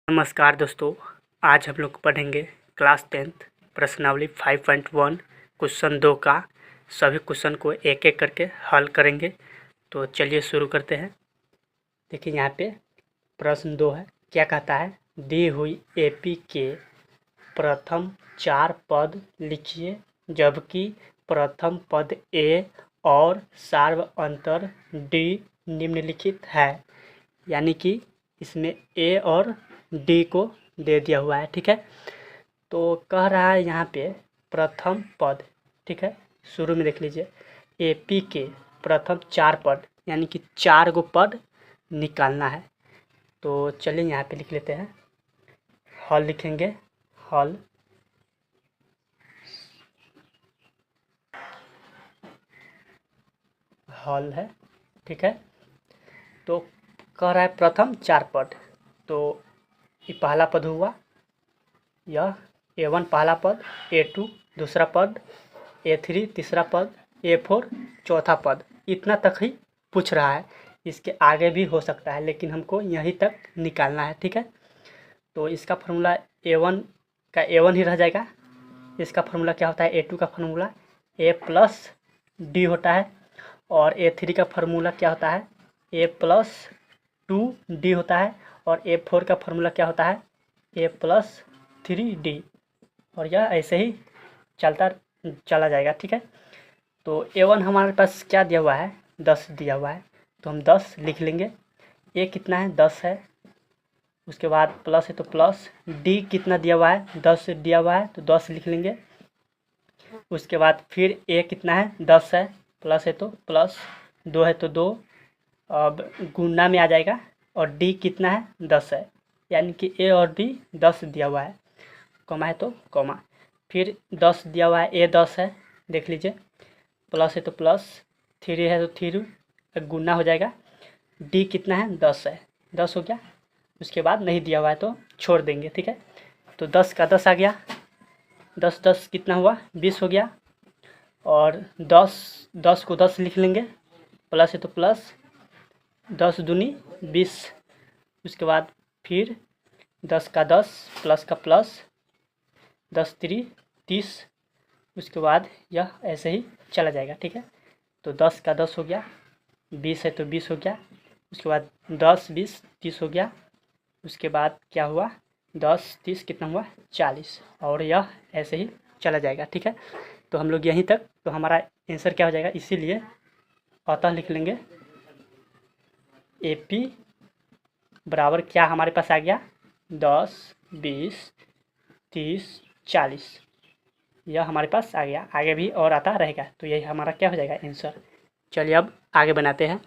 नमस्कार दोस्तों, आज हम लोग पढ़ेंगे क्लास 10th प्रश्नावली 5.1 क्वेश्चन 2 का सभी क्वेश्चन को एक एक करके हल करेंगे। तो चलिए शुरू करते हैं। देखिए यहाँ पे प्रश्न 2 है। क्या कहता है? दी हुई एपी के प्रथम 4 पद लिखिए जबकि प्रथम पद ए और सार्व अंतर डी निम्नलिखित है। यानी कि इसमें ए और डी को दे दिया हुआ है। ठीक है, तो कह रहा है यहाँ पे प्रथम पद। ठीक है, शुरू में देख लीजिए एपी के प्रथम 4 पद यानी कि 4 गो पद निकालना है। तो चलिए यहाँ पे लिख लेते हैं। हल लिखेंगे। हल हल है। ठीक है, तो कह रहा है प्रथम 4 पद। तो ये पहला पद हुआ, यह A1 पहला पद, A2 दूसरा पद, A3 तीसरा पद, A4 चौथा पद। इतना तक ही पूछ रहा है। इसके आगे भी हो सकता है लेकिन हमको यहीं तक निकालना है। ठीक है, तो इसका फार्मूला A1 का A1 ही रह जाएगा। इसका फार्मूला क्या होता है? A2 का फार्मूला A प्लस डी होता है और A3 का फार्मूला क्या होता है? A प्लस 2D होता है और A4 का फार्मूला क्या होता है? A plus 3D। और यह ऐसे ही चला जाएगा। ठीक है, तो A1 हमारे पास क्या दिया हुआ है? 10 दिया हुआ है, तो हम 10 लिख लेंगे। A कितना है? 10 है। उसके बाद प्लस है तो प्लस। D कितना दिया हुआ है? 10 दिया हुआ है, तो 10 लिख लेंगे। उसके बाद फिर A कितना है? 10 है, प्लस है तो प्लस, 2 है तो 2, अब गुणा में आ जाएगा। और D कितना है? 10 है, यानी कि A और D 10 दिया हुआ है, कॉमा है तो कॉमा। फिर 10 दिया हुआ है, A 10 है, देख लीजिए। प्लस है तो प्लस, 3 है तो 3 गुना हो जाएगा। D कितना है? 10 है, 10 हो गया। उसके बाद नहीं दिया हुआ है तो छोड़ देंगे। ठीक है, तो 10 का 10 आ गया। 10 10 कितना हुआ? 20 हो गया। और 10 को 10 लिख लेंगे। प्लस है तो प्लस, 10 दूनी 20। उसके बाद फिर 10 का 10 प्लस का प्लस, 10 3 30। उसके बाद यह ऐसे ही चला जाएगा। ठीक है, तो 10 का 10 हो गया, 20 है तो 20 हो गया। उसके बाद 10 20 30 हो गया। उसके बाद क्या हुआ? 10 30 कितना हुआ? 40। और यह ऐसे ही चला जाएगा। ठीक है, तो हम लोग यहीं तक, तो हमारा आंसर क्या हो जाएगा? इसीलिए अतः लिख लेंगे AP बराबर क्या हमारे पास आ गया? 10 20 30 40। यह हमारे पास आ गया। आगे भी और आता रहेगा, तो यही हमारा क्या हो जाएगा? आंसर। चलिए अब आगे बनाते हैं।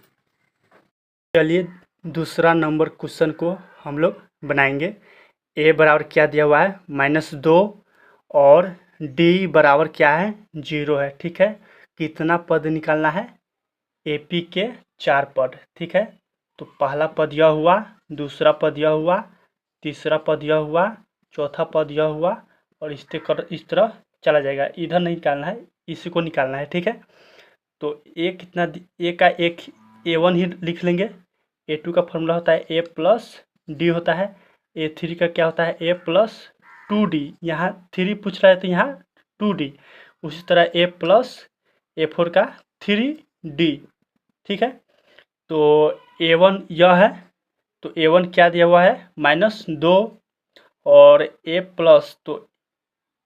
चलिए दूसरा नंबर क्वेश्चन को हम लोग बनाएंगे। A बराबर क्या दिया हुआ है? -2 और D बराबर क्या है? 0 है। ठीक है, कितना पद निकालना है? AP के 4 पद। ठीक है, तो पहला पद यह हुआ, दूसरा पद यह हुआ, तीसरा पद यह हुआ, चौथा पद यह हुआ, और इस तरह चला जाएगा। इधर नहीं निकालना है, इसी को निकालना है। ठीक है, तो A कितना? A का एक A1 ही लिख लेंगे। A2 का फॉर्मूला होता है A प्लस डी होता है। A3 का क्या होता है? A plus 2D। यहाँ 3 पूछ रहा है तो यहाँ 2D। उसी तरह A प्लस A4 का 3D। ठीक है, तो A1 यह है, तो A1 क्या दिया हुआ है? -2 और A प्लस, तो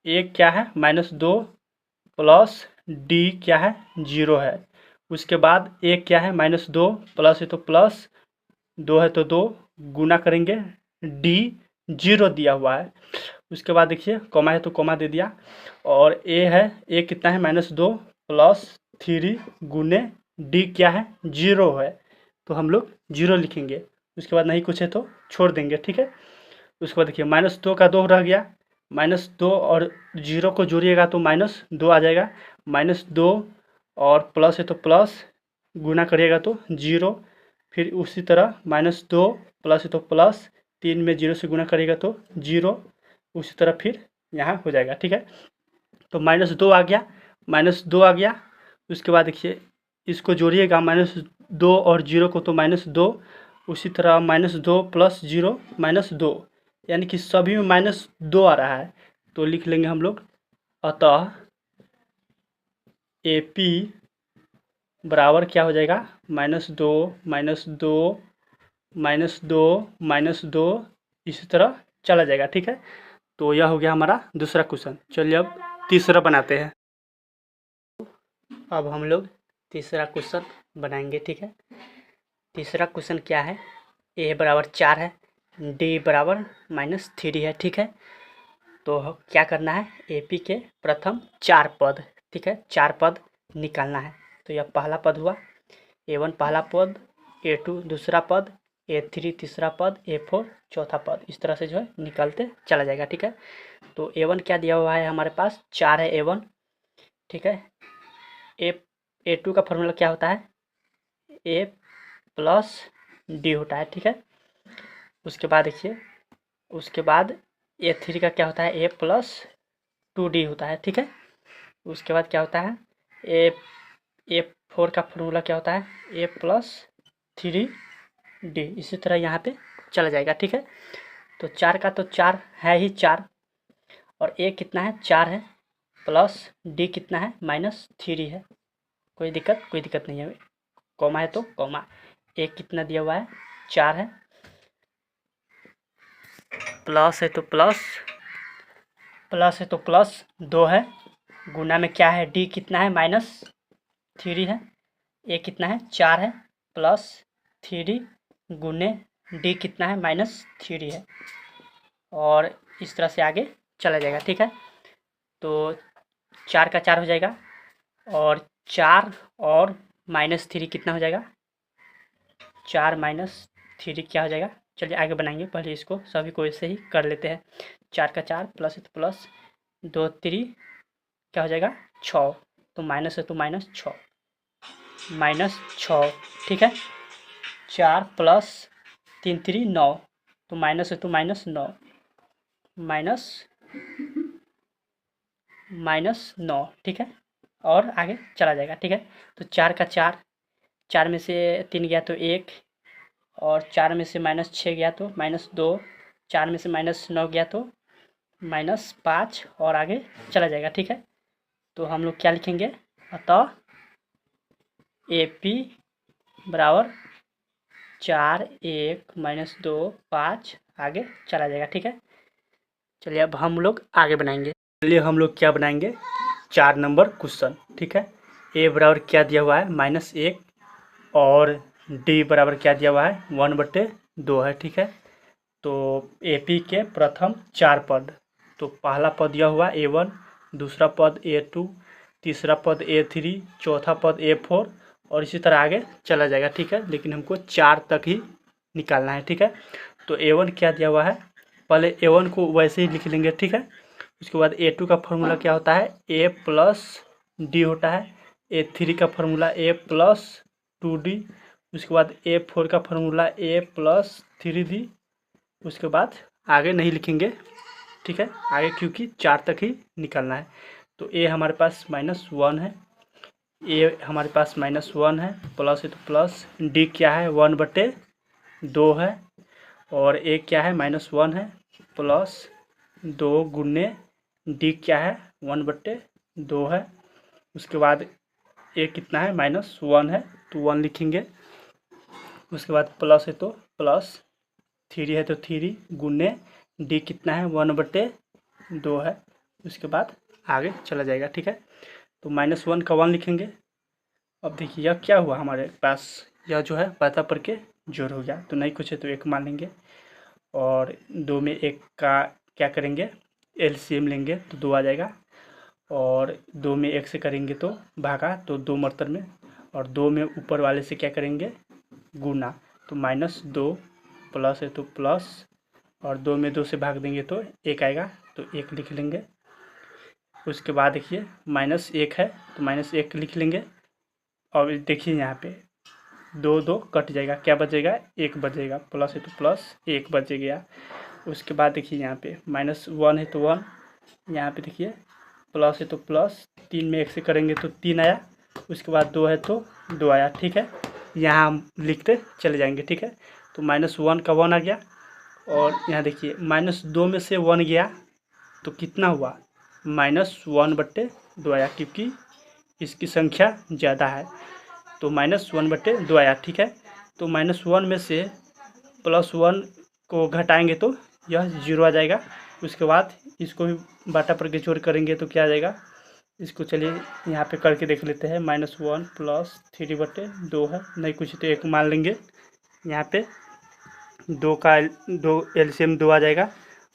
A क्या है? -2 प्लस D क्या है? 0 है। उसके बाद A क्या है? -2 प्लस है तो प्लस, 2 है तो 2 गुना करेंगे, D 0 दिया हुआ है। उसके बाद देखिए कॉमा है तो कॉमा दे दिया। और A है, A कितना है? -2 प्लस 3 गुने D क्या है? 0 है, तो हम लोग 0 लिखेंगे। उसके बाद नहीं कुछ है तो छोड़ देंगे। ठीक है, उसके बाद देखिए -2 का 2 रह गया, -2 और 0 को जोड़िएगा तो -2 आ जाएगा। -2 और प्लस है तो प्लस, गुना करिएगा तो 0। फिर उसी तरह -2 प्लस है तो प्लस, 3 में 0 से गुना करिएगा तो 0। उसी तरह फिर यहाँ हो जाएगा। ठीक है, तो -2 आ गया, -2 आ गया। उसके बाद देखिए इसको जोड़िएगा, -2 और 0 को तो -2। उसी तरह -2 प्लस 0 -2, यानी कि सभी में -2 आ रहा है, तो लिख लेंगे हम लोग अतः AP बराबर क्या हो जाएगा, -2 -2 -2 -2, इसी तरह चला जाएगा। ठीक है, तो यह हो गया हमारा दूसरा क्वेश्चन। चलिए अब तीसरा बनाते हैं। अब हम लोग तीसरा क्वेश्चन बनाएंगे। ठीक है, तीसरा क्वेश्चन क्या है, ए बराबर 4 है, डी बराबर -3 है। ठीक है, तो क्या करना है, AP के प्रथम 4 पद, ठीक है, 4 पद निकालना है। तो यह पहला पद हुआ, A1 पहला पद, A2 दूसरा पद, A3 तीसरा पद, A4 चौथा पद, इस तरह से जो है निकालते चला जाएगा। ठीक है, तो A1 क्या दिया हुआ है हमारे पास, 4 है A1। ठीक है, A2 का फॉर्मूला क्या होता है, A प्लस D होता है। ठीक है, उसके बाद देखिए, उसके बाद A3 का क्या होता है, A प्लस 2D होता है। ठीक है, उसके बाद क्या होता है, A4 का फॉर्मूला क्या होता है, A प्लस 3D, इसी तरह यहाँ पे चला जाएगा। ठीक है, तो 4 का तो 4 है ही 4, और A कितना है, 4 है, प्लस D कितना है, -3 है। कोई दिक्कत नहीं है, कॉमा है तो कॉमा। A कितना दिया हुआ है, 4 है, प्लस है तो प्लस 2 है, गुना में क्या है, D कितना है, -3 है, A कितना है, 4 है, प्लस 3 गुने D कितना है, -3 है, और इस तरह से आगे चला जाएगा। ठीक है, तो 4 का 4 हो जाएगा, और 4 और -3 कितना हो जाएगा, 4 -3 क्या हो जाएगा। चलिए आगे बनाएंगे, पहले इसको सभी को ऐसे ही कर लेते हैं। 4 का 4 प्लस है तो प्लस, 2 3 क्या हो जाएगा, 6, तो माइनस है तो -6, -6। ठीक है, 4 प्लस 3 3 9, तो माइनस है तो -9, -9। ठीक है, और आगे चला जाएगा। ठीक है, तो 4 का 4, 4 में से 3 गया तो 1, और 4 में से -6 गया तो -2, 4 में से -9 गया तो -5, और आगे चला जाएगा। ठीक है, तो हम लोग क्या लिखेंगे, अतः AP बराबर 4 1 -2 5, आगे चला जाएगा। ठीक है, चलिए अब हम लोग आगे बनाएंगे। चलिए हम लोग क्या बनाएंगे, 4 नंबर क्वेश्चन। ठीक है, A बराबर क्या दिया हुआ है, -1, और D बराबर क्या दिया हुआ है, 1/2 है। ठीक है, तो AP के प्रथम 4 पद, तो पहला पद यह हुआ A1, दूसरा पद A2, तीसरा पद A3, चौथा पद A4, और इसी तरह आगे चला जाएगा। ठीक है, लेकिन हमको 4 तक ही निकालना है। ठीक है, तो A1 क्या दिया हुआ है, पहले A1 को वैसे ही लिख लेंगे। ठीक है, उसके बाद A2 का फॉर्मूला क्या होता है, A प्लस D होता है, A3 का फॉर्मूला A प्लस 2D, उसके बाद A4 का फॉर्मूला A प्लस 3D, उसके बाद आगे नहीं लिखेंगे। ठीक है, आगे क्योंकि 4 तक ही निकलना है। तो A हमारे पास -1 है, A हमारे पास -1 है, प्लस है तो प्लस, D क्या है, 1/2 है, और A क्या है, -1 है, प्लस 2 गुने D क्या है, 1/2 है, उसके बाद A कितना है, -1 है, तो 1 लिखेंगे, उसके बाद प्लस है तो प्लस, 3 है तो 3 गुने D कितना है, 1/2 है, उसके बाद आगे चला जाएगा। ठीक है, तो -1 का 1 लिखेंगे। अब देखिए यह क्या हुआ हमारे पास, यह जो है पाता पर के जोड़ हो गया, तो नहीं कुछ है तो 1 मान लेंगे, और 2 में 1 का क्या करेंगे, LCM लेंगे तो 2 आ जाएगा, और 2 में 1 से करेंगे तो भागा, तो 2 मरतर में, और 2 में ऊपर वाले से क्या करेंगे, गुना, तो -2, प्लस है तो प्लस, और 2 में 2 से भाग देंगे तो 1 आएगा, तो 1 लिख लेंगे। उसके बाद देखिए -1 है तो -1 लिख लेंगे, और देखिए यहाँ पे 2 2 कट जाएगा, क्या बचेगा, 1 बचेगा, प्लस है तो प्लस 1 बच गया। उसके बाद देखिए यहाँ पे -1 है तो 1, यहाँ पे देखिए प्लस है तो प्लस, 3 में 1 से करेंगे तो 3 आया, उसके बाद 2 है तो 2 आया। ठीक है, यहाँ हम लिखते चले जाएंगे। ठीक है, तो -1 का 1 आ गया, और यहाँ देखिए -2 में से 1 गया तो कितना हुआ, -1/2 आया, क्योंकि इसकी संख्या ज़्यादा है तो -1/2 आया। ठीक है, तो -1 में से +1 को घटाएंगे तो यह 0 आ जाएगा। उसके बाद इसको भी बाटा पर के जोड़ करेंगे तो क्या आ जाएगा, इसको चलिए यहाँ पे करके देख लेते हैं। -1 + 3/2 है, नहीं कुछ तो 1 मान लेंगे। यहाँ पे 2 एलसीएम 2 आ जाएगा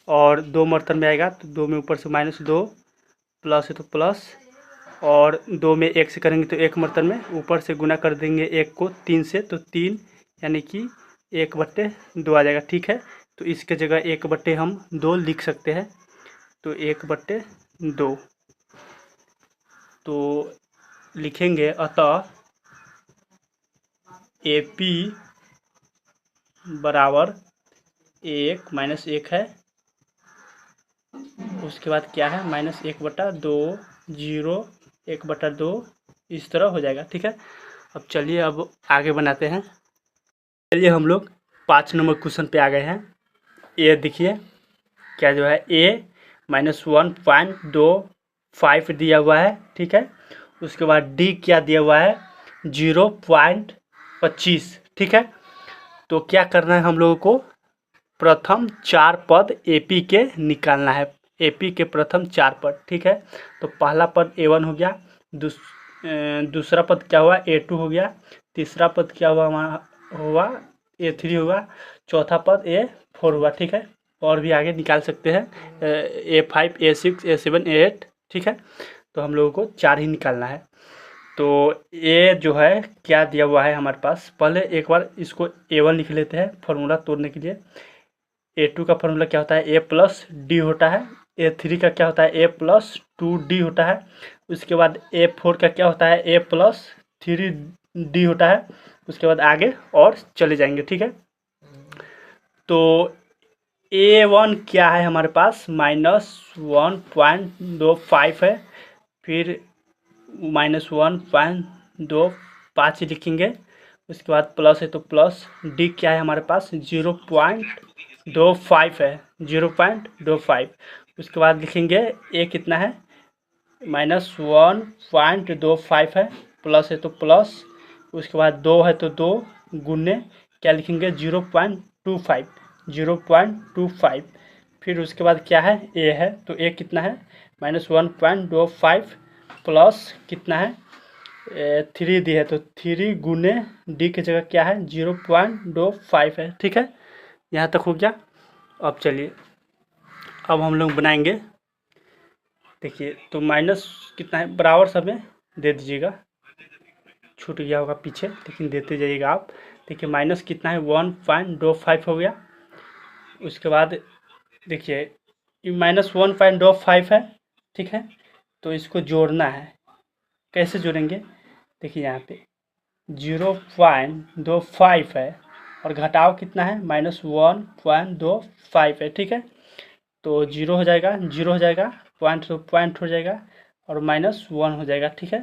और 2 मर्तन में आएगा तो 2 में ऊपर से -2 प्लस है तो प्लस, और 2 में 1 से करेंगे तो 1 मर्तन में ऊपर से गुना कर देंगे 1 को 3 से तो 3, यानी कि 1/2 आ जाएगा। ठीक है, तो इसके जगह 1/2 हम 2 लिख सकते हैं, तो 1/2 तो लिखेंगे। अतः AP बराबर 1 - 1 है, उसके बाद क्या है -1/2, 0, 1/2 इस तरह हो जाएगा। ठीक है, अब चलिए अब आगे बनाते हैं। चलिए हम लोग 5 नंबर क्वेश्चन पे आ गए हैं। ये देखिए क्या जो है A -1.25 दिया हुआ है। ठीक है, उसके बाद D क्या दिया हुआ है 0.25। ठीक है, तो क्या करना है हम लोगों को, प्रथम 4 पद AP के निकालना है, AP के प्रथम 4 पद। ठीक है, तो पहला पद A1 हो गया, दूसरा पद क्या हुआ A2 हो गया, तीसरा पद क्या हुआ A3 हुआ, चौथा पद A4 हुआ। ठीक है, और भी आगे निकाल सकते हैं A5, A6, A7, A8। ठीक है, तो हम लोगों को 4 ही निकालना है। तो A जो है क्या दिया हुआ है हमारे पास, पहले एक बार इसको A1 लिख लेते हैं फॉर्मूला तोड़ने के लिए। A2 का फॉर्मूला क्या होता है A+D होता है। A3 का क्या होता है A+2D होता है। उसके बाद A4 का क्या होता है A+3D होता है। उसके बाद आगे और चले जाएंगे। ठीक है, तो A1 क्या है हमारे पास -1.25 है, फिर -1.25 लिखेंगे। उसके बाद प्लस है तो प्लस, D क्या है हमारे पास 0.25 है, 0.25। उसके बाद लिखेंगे A कितना है -1.25 है, प्लस है तो प्लस, उसके बाद 2 है तो 2 गुने क्या लिखेंगे 0.25, 0.25। फिर उसके बाद क्या है A है, तो A कितना है -1.25 प्लस कितना है 3 दी है तो 3 गुने D की जगह क्या है 0.25 है। ठीक है, यहाँ तक हो गया। अब चलिए अब हम लोग बनाएंगे। देखिए तो माइनस कितना है बराबर सब में दे दीजिएगा, छूट गया होगा पीछे लेकिन देते जाइएगा आप। देखिए माइनस कितना है 1.25 हो गया। उसके बाद देखिए ये -1.25 है। ठीक है, तो इसको जोड़ना है, कैसे जोड़ेंगे, देखिए यहाँ पे 0.25 है और घटाव कितना है -1.25 है। ठीक है, तो 0 हो जाएगा, 0 हो जाएगा, पॉइंट तो पॉइंट हो जाएगा और -1 हो जाएगा। ठीक है,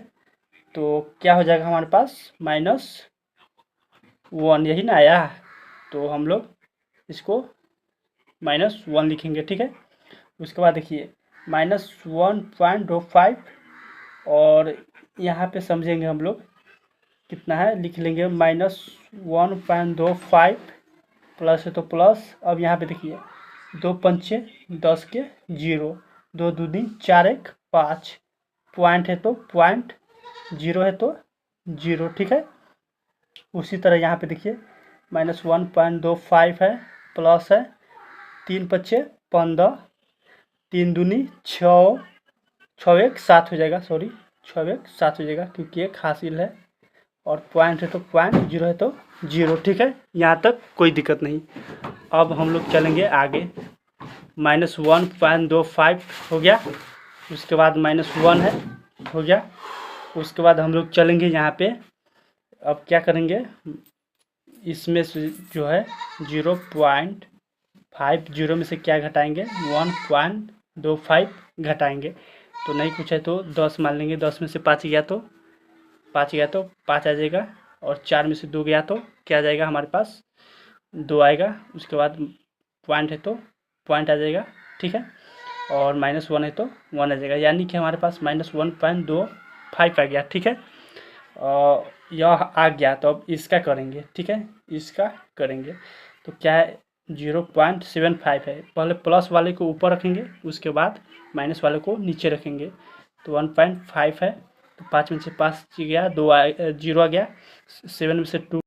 तो क्या हो जाएगा हमारे पास -1, यही ना आया, तो हम लोग इसको -1 लिखेंगे। ठीक है, उसके बाद देखिए -1.25 और यहाँ पे समझेंगे हम लोग कितना है, लिख लेंगे -1.25 प्लस है तो प्लस। अब यहाँ पे देखिए 2 पंचे 10 के 0, 2 दूनी 4 1 5, पॉइंट है तो पॉइंट, 0 है तो 0। ठीक है, उसी तरह यहाँ पे देखिए -1.25 है, प्लस है 3 पच्चे 15, 3 दूनी 6, 6 1 7 हो जाएगा, सॉरी 6 1 7 हो जाएगा क्योंकि एक हासिल है, और पॉइंट है तो पॉइंट, 0 है तो 0। ठीक है, यहाँ तक कोई दिक्कत नहीं। अब हम लोग चलेंगे आगे, -1.25 हो गया, उसके बाद -1 है हो गया। उसके बाद हम लोग चलेंगे यहाँ पे, अब क्या करेंगे, इसमें से जो है 0.5, 0 में से क्या घटाएंगे 1.25 घटाएंगे, तो नहीं कुछ है तो 10 मान लेंगे, 10 में से 5 गया तो 5 आ जाएगा, और 4 में से 2 गया तो क्या आ जाएगा हमारे पास 2 आएगा। उसके बाद पॉइंट है तो पॉइंट आ जाएगा, ठीक है, और -1 है तो 1 आ जाएगा, यानी कि हमारे पास -1.25 आ गया, ठीक है। और यह आ गया तो अब इसका करेंगे, ठीक है, इसका करेंगे तो क्या है 0.75 है। पहले प्लस वाले को ऊपर रखेंगे, उसके बाद माइनस वाले को नीचे रखेंगे, तो 1.5 है, तो 5 में से 5 गया, 2 0 आ गया, 7 में से 2